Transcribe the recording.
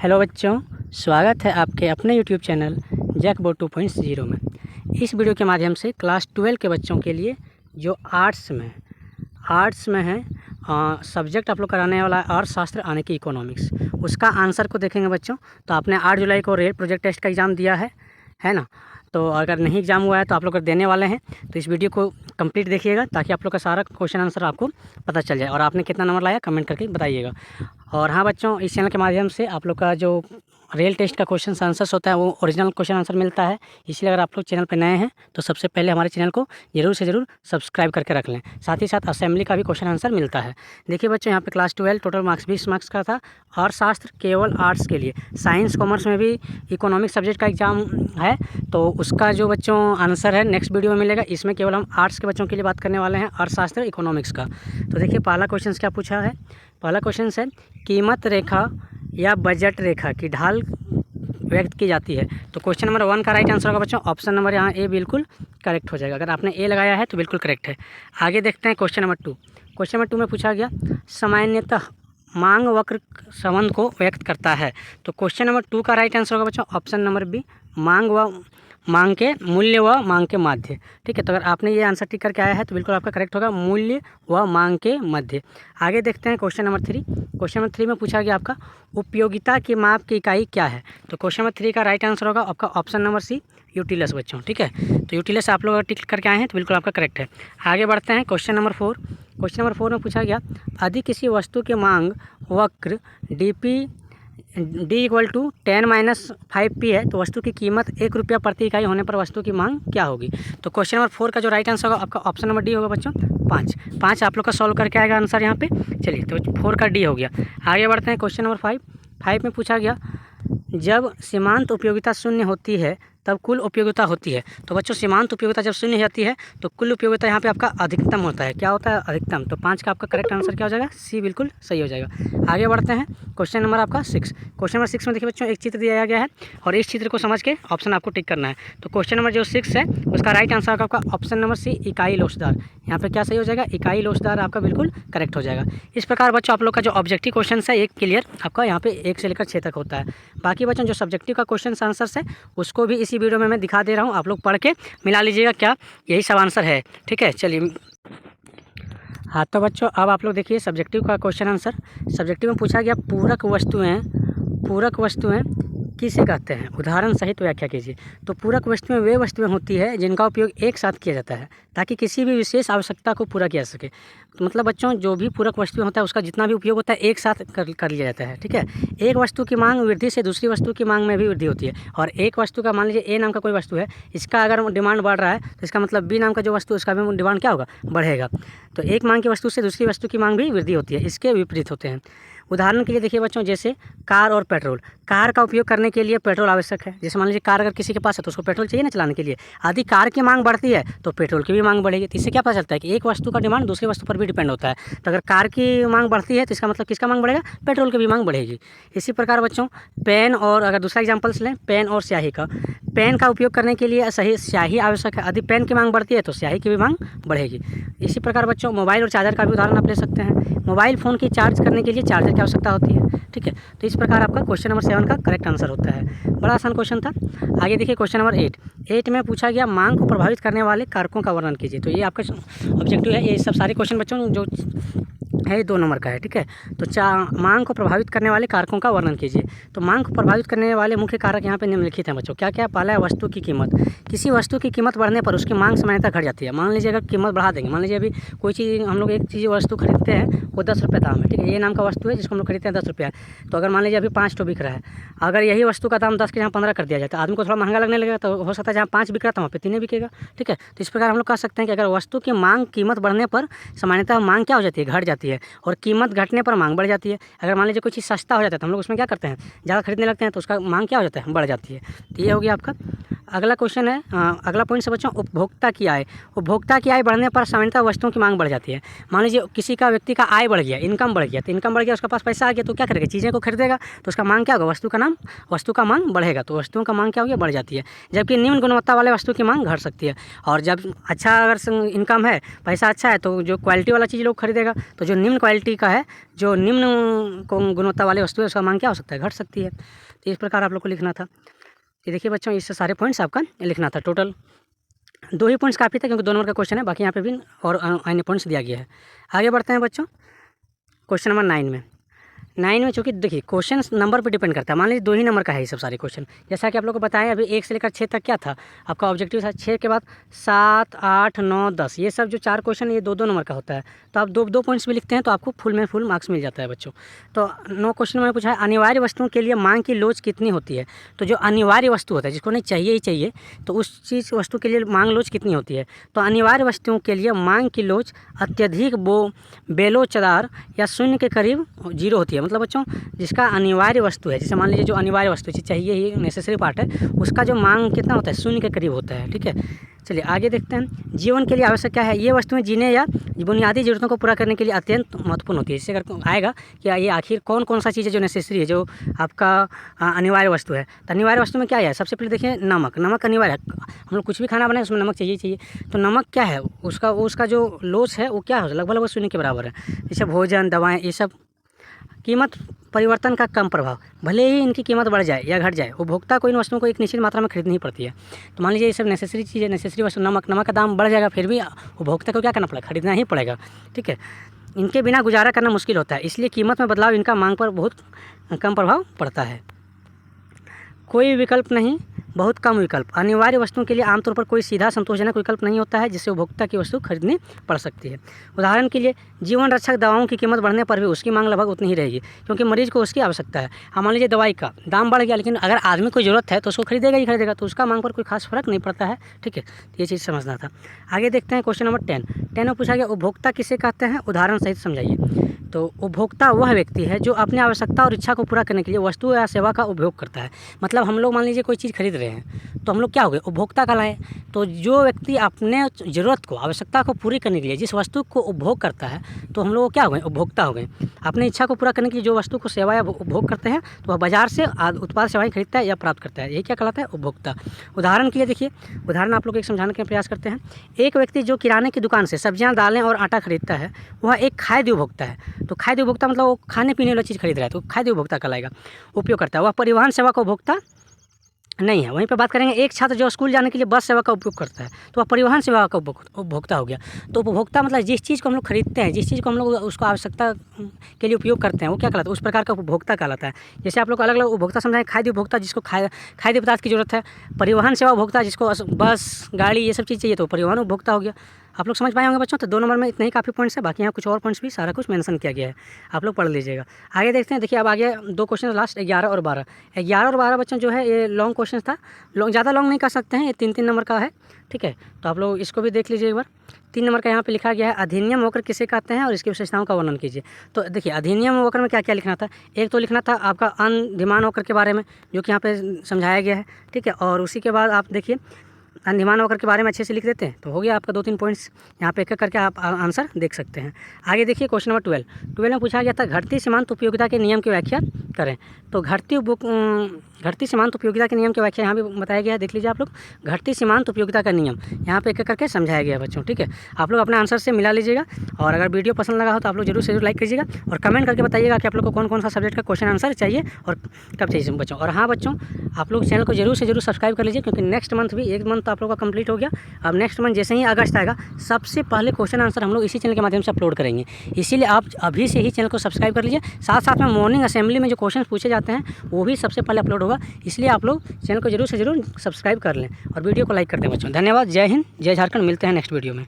Hello बच्चों, स्वागत है आपके अपने यूट्यूब चैनल जैकबोर्ड 2.0 में। इस वीडियो के माध्यम से क्लास 12 के बच्चों के लिए जो आर्ट्स में है सब्जेक्ट आप लोग कराने वाला है अर्थशास्त्र आने की इकोनॉमिक्स, उसका आंसर को देखेंगे बच्चों। तो आपने 8 जुलाई को रेल प्रोजेक्ट टेस्ट का एग्ज़ाम दिया है ना। तो अगर नहीं एग्ज़ाम हुआ है तो आप लोग देने वाले हैं, तो इस वीडियो को कंप्लीट देखिएगा ताकि आप लोग का सारा क्वेश्चन आंसर आपको पता चल जाए और आपने कितना नंबर लाया कमेंट करके बताइएगा। और हाँ बच्चों, इस चैनल के माध्यम से आप लोग का जो रेल टेस्ट का क्वेश्चन आंसर्स होता है वो ओरिजिनल क्वेश्चन आंसर मिलता है। इसलिए अगर आप लोग चैनल पर नए हैं तो सबसे पहले हमारे चैनल को ज़रूर से ज़रूर सब्सक्राइब करके रख लें। साथ ही साथ असेंबली का भी क्वेश्चन आंसर मिलता है। देखिए बच्चों, यहाँ पे क्लास 12 टोटल मार्क्स 20 मार्क्स का था। अर्थशास्त्र केवल आर्ट्स के लिए, साइंस कॉमर्स में भी इकोनॉमिक्स सब्जेक्ट का एग्ज़ाम है, तो उसका जो बच्चों आंसर है नेक्स्ट वीडियो में मिलेगा। इसमें केवल हम आर्ट्स के बच्चों के लिए बात करने वाले हैं, अर्थशास्त्र इकोनॉमिक्स का। तो देखिए पहला क्वेश्चन क्या पूछा है। पहला क्वेश्चन है कीमत रेखा या बजट रेखा की ढाल व्यक्त की जाती है। तो क्वेश्चन नंबर 1 का राइट आंसर होगा बच्चों ऑप्शन नंबर यहाँ ए बिल्कुल करेक्ट हो जाएगा। अगर आपने ए लगाया है तो बिल्कुल करेक्ट है। आगे देखते हैं क्वेश्चन नंबर 2। क्वेश्चन नंबर 2 में पूछा गया सामान्यतः मांग वक्र संबंध को व्यक्त करता है। तो क्वेश्चन नंबर 2 का राइट आंसर होगा बच्चों ऑप्शन नंबर बी मांग के मूल्य व मांग के मध्य। ठीक है, तो अगर आपने ये आंसर टिक करके आया है तो बिल्कुल आपका करेक्ट होगा, मूल्य व मांग के मध्य। आगे देखते हैं क्वेश्चन नंबर 3। क्वेश्चन नंबर 3 में पूछा गया आपका उपयोगिता की माप की इकाई क्या है। तो क्वेश्चन नंबर 3 का राइट आंसर होगा आपका ऑप्शन नंबर सी यूटिलस बच्चों। ठीक है, तो यूटिलस आप लोग अगर टिक करके आए हैं तो बिल्कुल आपका करेक्ट है। आगे बढ़ते हैं क्वेश्चन नंबर 4। क्वेश्चन नंबर 4 में पूछा गया यदि किसी वस्तु के मांग वक्र डी = 10 - 5p है तो वस्तु की कीमत ₹1 प्रति इकाई होने पर वस्तु की मांग क्या होगी। तो क्वेश्चन नंबर 4 का जो राइट आंसर होगा आपका ऑप्शन नंबर डी होगा बच्चों 5 आप लोग का सॉल्व करके आएगा आंसर यहाँ पे। चलिए, तो 4 का डी हो गया। आगे बढ़ते हैं क्वेश्चन नंबर 5 में पूछा गया जब सीमांत उपयोगिता शून्य होती है तब कुल उपयोगिता होती है। तो बच्चों सीमांत उपयोगिता जब शून्य जाती है तो कुल उपयोगिता यहाँ पे आपका अधिकतम होता है। क्या होता है? अधिकतम। तो 5 का आपका करेक्ट आंसर क्या हो जाएगा? सी बिल्कुल सही हो जाएगा। आगे बढ़ते हैं क्वेश्चन नंबर आपका 6। क्वेश्चन नंबर 6 में देखिए बच्चों एक चित्र दिया गया है और इस चित्र को समझ के ऑप्शन आपको टिक करना है। तो क्वेश्चन नंबर जो 6 है उसका राइट आंसर आपका ऑप्शन नंबर सी इकाई लोचदार। यहाँ पे क्या सही हो जाएगा? इकाई लोचदार आपका बिल्कुल करेक्ट हो जाएगा। इस प्रकार बच्चों आप लोग का जो ऑब्जेक्टिव क्वेश्चन है एक क्लियर आपका यहाँ पे 1 से लेकर 6 तक होता है। बाकी बच्चों जो सब्जेक्टिव का क्वेश्चन आंसर है उसको भी इसी वीडियो में मैं दिखा दे रहा हूँ, आप लोग पढ़ के मिला लीजिएगा क्या यही सब आंसर है। ठीक है, चलिए। हाँ तो बच्चों अब आप लोग देखिए सब्जेक्टिव का क्वेश्चन आंसर। सब्जेक्टिव में पूछा गया पूरक वस्तुएं किसे कहते हैं, उदाहरण सहित व्याख्या कीजिए। तो पूरक वस्तुएं वे वस्तुएं होती है जिनका उपयोग एक साथ किया जाता है ताकि किसी भी विशेष आवश्यकता को पूरा किया जा सके। तो मतलब बच्चों जो भी पूरक वस्तुएं होता है उसका जितना भी उपयोग होता है एक साथ कर लिया जाता है। ठीक है, एक वस्तु की मांग वृद्धि से दूसरी वस्तु की मांग में भी वृद्धि होती है। और एक वस्तु का मान लीजिए ए नाम का कोई वस्तु है, इसका अगर डिमांड बढ़ रहा है तो इसका मतलब बी नाम का जो वस्तु उसका भी डिमांड क्या होगा? बढ़ेगा। तो एक मांग की वस्तु से दूसरी वस्तु की मांग भी वृद्धि होती है, इसके विपरीत होते हैं। उदाहरण के लिए देखिए बच्चों जैसे कार और पेट्रोल। कार का उपयोग करने के लिए पेट्रोल आवश्यक है। जैसे मान लीजिए कार अगर किसी के पास है तो उसको पेट्रोल चाहिए ना चलाने के लिए। यदि कार की मांग बढ़ती है तो पेट्रोल की भी मांग बढ़ेगी। तो इससे क्या पता चलता है कि एक वस्तु का डिमांड दूसरी वस्तु पर भी डिपेंड होता है। तो अगर कार की मांग बढ़ती है तो इसका मतलब किसका मांग बढ़ेगा? पेट्रोल की भी मांग बढ़ेगी। इसी प्रकार बच्चों पेन और अगर दूसरा एग्जाम्पल्स लें पेन और स्याही का। पेन का उपयोग करने के लिए सही स्याही आवश्यक है। यदि पेन की मांग बढ़ती है तो स्याही की भी मांग बढ़ेगी। इसी प्रकार बच्चों मोबाइल और चार्जर का भी उदाहरण आप ले सकते हैं। मोबाइल फ़ोन की चार्ज करने के लिए चार्जर की आवश्यकता होती है। ठीक है, तो इस प्रकार आपका क्वेश्चन नंबर 7 का करेक्ट आंसर होता है। बड़ा आसान क्वेश्चन था। आगे देखिए क्वेश्चन नंबर 8 में पूछा गया मांग को प्रभावित करने वाले कारकों का वर्णन कीजिए। तो ये आपका ऑब्जेक्टिव है। ये सब सारे क्वेश्चन बच्चों जो है 2 नंबर का है। ठीक है, तो मांग को प्रभावित करने वाले कारकों का वर्णन कीजिए। तो मांग को प्रभावित करने वाले मुख्य कारक यहाँ पे निम्नलिखित हैं बच्चों। क्या क्या? पहला है वस्तु की कीमत। किसी वस्तु की कीमत बढ़ने पर उसकी मांग सामान्यतः घट जाती है। मान लीजिए अगर कीमत बढ़ा देंगे, मान लीजिए अभी कोई चीज़ हम लोग एक चीज़ वस्तु खरीदते हैं वो 10 रुपये दाम है। ठीक है, ये नाम का वस्तु है जिसको हम लोग खरीदते हैं 10 रुपये। तो अगर मान लीजिए अभी 5 बिक रहा है, अगर यही वस्तु का दाम 10 के जहाँ 15 कर दिया जाए तो आदमी को थोड़ा महंगा लगने लगेगा। तो हो सकता है जहाँ 5 बिक रहा था वहाँ पे 3 बिकेगा। ठीक है, तो इस प्रकार हम लोग कह सकते हैं कि अगर वस्तु की मांग कीमत बढ़ने पर सामान्यतः मांग क्या हो जाती है? घट जाती है। और कीमत घटने पर मांग बढ़ जाती है। अगर मान लीजिए कोई चीज़ सस्ता हो जाता है तो हम लोग उसमें क्या करते हैं? ज़्यादा खरीदने लगते हैं तो उसका मांग क्या हो जाता है? बढ़ जाती है। तो ये हो गया आपका। अगला क्वेश्चन है अगला पॉइंट से बच्चों उपभोक्ता की आय। उपभोक्ता की आय बढ़ने पर सामान्यतः वस्तुओं की मांग बढ़ जाती है। मान लीजिए किसी का व्यक्ति का आय बढ़ गया, इनकम बढ़ गया, तो इनकम बढ़ गया उसके पास पैसा आ गया तो क्या करेगा? चीज़ें को खरीदेगा तो उसका मांग क्या होगा? वस्तु का मांग बढ़ेगा। तो वस्तुओं का मांग क्या होगी? बढ़ जाती है। जबकि निम्न गुणवत्ता वाले वस्तु की मांग घट सकती है। और जब अच्छा अगर इनकम है, पैसा अच्छा है तो जो क्वालिटी वाला चीज़ लोग खरीदेगा, तो जो निम्न क्वालिटी का है, जो निम्न गुणवत्ता वाली वस्तु है, उसका मांग क्या हो सकता है, घट सकती है। तो इस प्रकार आप लोग को लिखना था। ये देखिए बच्चों, इससे सारे पॉइंट्स आपका लिखना था। टोटल 2 ही पॉइंट्स काफ़ी था, क्योंकि 2 नंबर का क्वेश्चन है, बाकी यहाँ पे भी और अन्य पॉइंट्स दिया गया है। आगे बढ़ते हैं बच्चों क्वेश्चन नंबर 9 में। 9 में चूँकि देखिए क्वेश्चन नंबर पर डिपेंड करता है। मान लीजिए 2 ही नंबर का है ये सब सारे क्वेश्चन। जैसा कि आप लोग को बताएं, अभी 1 से लेकर 6 तक क्या था आपका ऑब्जेक्टिव था। 6 के बाद 7, 8, 9, 10 ये सब जो 4 क्वेश्चन ये 2-2 नंबर का होता है। तो आप 2-2 पॉइंट्स भी लिखते हैं तो आपको फुल में फुल मार्क्स मिल जाता है बच्चों। तो 9 क्वेश्चन में पूछा है अनिवार्य वस्तुओं के लिए मांग की लोच कितनी होती है। तो जो अनिवार्य वस्तु होता है, जिसको नहीं चाहिए ही चाहिए, तो उस चीज़ वस्तु के लिए मांग लोच कितनी होती है। तो अनिवार्य वस्तुओं के लिए मांग की लोच अत्यधिक बेलोचदार या शून्य के करीब 0 होती है। मतलब बच्चों जिसका अनिवार्य वस्तु है, जैसे मान लीजिए जो अनिवार्य वस्तु चाहिए ही नेसेसरी पार्ट है, उसका जो मांग कितना होता है, शून्य के करीब होता है। ठीक है, चलिए आगे देखते हैं। जीवन के लिए आवश्यक क्या है। ये वस्तुएं जीने या बुनियादी ज़रूरतों को पूरा करने के लिए अत्यंत महत्वपूर्ण होती है। इससे अगर आएगा कि ये आखिर कौन कौन सा चीज़ है जो नेसेसरी है, जो आपका अनिवार्य वस्तु है। तो अनिवार्य वस्तु में क्या है, सबसे पहले देखिए नमक। नमक अनिवार्य है, हम लोग कुछ भी खाना बनाए उसमें नमक चाहिए। तो नमक क्या है, उसका जो लोच है वो क्या है, लगभग शून्य के बराबर है। जैसे भोजन, दवाएँ, ये सब कीमत परिवर्तन का कम प्रभाव, भले ही इनकी कीमत बढ़ जाए या घट जाए, उपभोक्ता को इन वस्तुओं को एक निश्चित मात्रा में खरीदनी ही पड़ती है। तो मान लीजिए ये सब नेसेसरी चीज़ है, नेसेसरी वस्तु नमक का दाम बढ़ जाएगा, फिर भी उपभोक्ता को क्या करना पड़ेगा, खरीदना ही पड़ेगा। ठीक है, इनके बिना गुजारा करना मुश्किल होता है, इसलिए कीमत में बदलाव इनका मांग पर बहुत कम प्रभाव पड़ता है। कोई विकल्प नहीं, बहुत कम विकल्प। अनिवार्य वस्तुओं के लिए आमतौर पर कोई सीधा संतोषजनक विकल्प नहीं होता है जिससे उपभोक्ता की वस्तु खरीदनी पड़ सकती है। उदाहरण के लिए जीवन रक्षक दवाओं की कीमत बढ़ने पर भी उसकी मांग लगभग उतनी ही रहेगी, क्योंकि मरीज को उसकी आवश्यकता है। मान लीजिए दवाई का दाम बढ़ गया, लेकिन अगर आदमी को ज़रूरत है तो उसको खरीदेगा ही खरीदेगा, तो उसका मांग पर कोई खास फर्क नहीं पड़ता है। ठीक है, ये चीज़ समझना था। आगे देखते हैं क्वेश्चन नंबर 10 में पूछा गया उपभोक्ता किसे कहते हैं, उदाहरण सहित समझाइए। तो उपभोक्ता वह व्यक्ति है जो अपनी आवश्यकता और इच्छा को पूरा करने के लिए वस्तु या सेवा का उपभोग करता है। मतलब हम लोग मान लीजिए कोई चीज़ खरीद रहे हैं तो हम लोग क्या हो गए, उपभोक्ता कहलाए। तो जो व्यक्ति अपने ज़रूरत को, आवश्यकता को पूरी करने के लिए जिस वस्तु को उपभोग करता है, तो हम लोग क्या हो गए, उपभोक्ता हो गए। अपनी इच्छा को पूरा करने के लिए जो वस्तु को सेवा या उपभोग करते हैं, तो वह बाजार से उत्पाद सेवाएं खरीदता है या प्राप्त करता है, यही क्या कहलाता है, उपभोक्ता। उदाहरण के लिए देखिए, उदाहरण आप लोग एक समझाने का प्रयास करते हैं। एक व्यक्ति जो किराने की दुकान से सब्जियाँ, दालें और आटा खरीदता है, वह एक खाद्य उपभोक्ता है। तो खाद्य उपभोक्ता मतलब वो खाने पीने वाला चीज़ खरीद रहा है, तो खाद्य उपभोक्ता कहलाएगा, उपयोग करता है। वह परिवहन सेवा का उपभोक्ता नहीं है। वहीं पे बात करेंगे एक छात्र जो स्कूल जाने के लिए बस सेवा का उपयोग करता है, तो वह परिवहन सेवा का उपभोक्ता हो गया। तो उपभोक्ता मतलब जिस चीज़ को हम लोग खरीदते हैं, जिस चीज़ को हम लोग उसको आवश्यकता के लिए उपयोग करते हैं, वो क्या कहलाता है, उस प्रकार का उपभोक्ता कहलाता है। जैसे आप लोग अलग अलग उपभोक्ता समझाएं, खाद्य उपभोक्ता जिसको खाद्य पदार्थ की जरूरत है, परिवहन सेवा उपभोक्ता जिसको बस, गाड़ी, ये सब चीज़ चाहिए, तो परिवहन उपभोक्ता हो गया। आप लोग समझ पाए होंगे बच्चों। तो 2 नंबर में इतने ही काफ़ी पॉइंट्स है, बाकी यहाँ कुछ और पॉइंट्स भी सारा कुछ मेंशन किया गया है, आप लोग पढ़ लीजिएगा। आगे देखते हैं। देखिए अब आगे 2 क्वेश्चन लास्ट 11 और 12। 11 और 12 बच्चों जो है ये लॉन्ग क्वेश्चन था, ज़्यादा लॉन्ग नहीं कर सकते हैं, ये 3-3 नंबर का है। ठीक है, तो आप लोग इसको भी देख लीजिए एक बार। 3 नंबर का यहाँ पे लिखा गया है अधिनियम वक्र किसे कहते हैं और इसकी विशेषताओं का वर्णन कीजिए। तो देखिए अधिनियम वक्र में क्या क्या लिखना था। एक तो लिखना था आपका अंधिमान वक्र के बारे में, जो कि यहाँ पे समझाया गया है। ठीक है, और उसी के बाद आप देखिए अंधिमान वक्र के बारे में अच्छे से लिख देते हैं तो हो गया आपका 2-3 पॉइंट्स। यहाँ पे एक करके आप आंसर देख सकते हैं। आगे देखिए क्वेश्चन नंबर 12 में पूछा गया था घटती सीमांत उपयोगिता के नियम की व्याख्या करें। तो घटती सीमांत उपयोगिता के नियम की व्याख्या यहाँ भी बताया गया है, देख लीजिए आप लोग। घटती सीमांत उपयोगिता का नियम यहाँ पे एक करके समझाया गया है बच्चों। ठीक है, आप लोग अपने आंसर से मिला लीजिएगा, और अगर वीडियो पसंद लगा हो तो आप लोग जरूर से जरूर लाइक कीजिएगा, और कमेंट करके बताइएगा कि आप लोग को कौन कौन सा सब्जेक्ट का क्वेश्चन आंसर चाहिए और कब चाहिए बच्चों। और हाँ बच्चों, आप लोग चैनल को जरूर से जरूर सब्सक्राइब कर लीजिए, क्योंकि नेक्स्ट मंथ भी 1 मंथ तो आप लोग का कंप्लीट हो गया। अब नेक्स्ट मंथ जैसे ही अगस्त आएगा, सबसे पहले क्वेश्चन आंसर हम लोग इसी चैनल के माध्यम से अपलोड करेंगे। इसीलिए आप अभी से ही चैनल को सब्सक्राइब कर लीजिए। साथ साथ में मॉर्निंग असेंबली में जो क्वेश्चन पूछे जाते हैं वो भी सबसे पहले अपलोड होगा, इसलिए आप लोग चैनल को जरूर से जरूर सब्सक्राइब कर लें और वीडियो को लाइक कर दें बच्चों। धन्यवाद। जय हिंद, जय झारखंड। मिलते हैं नेक्स्ट वीडियो में।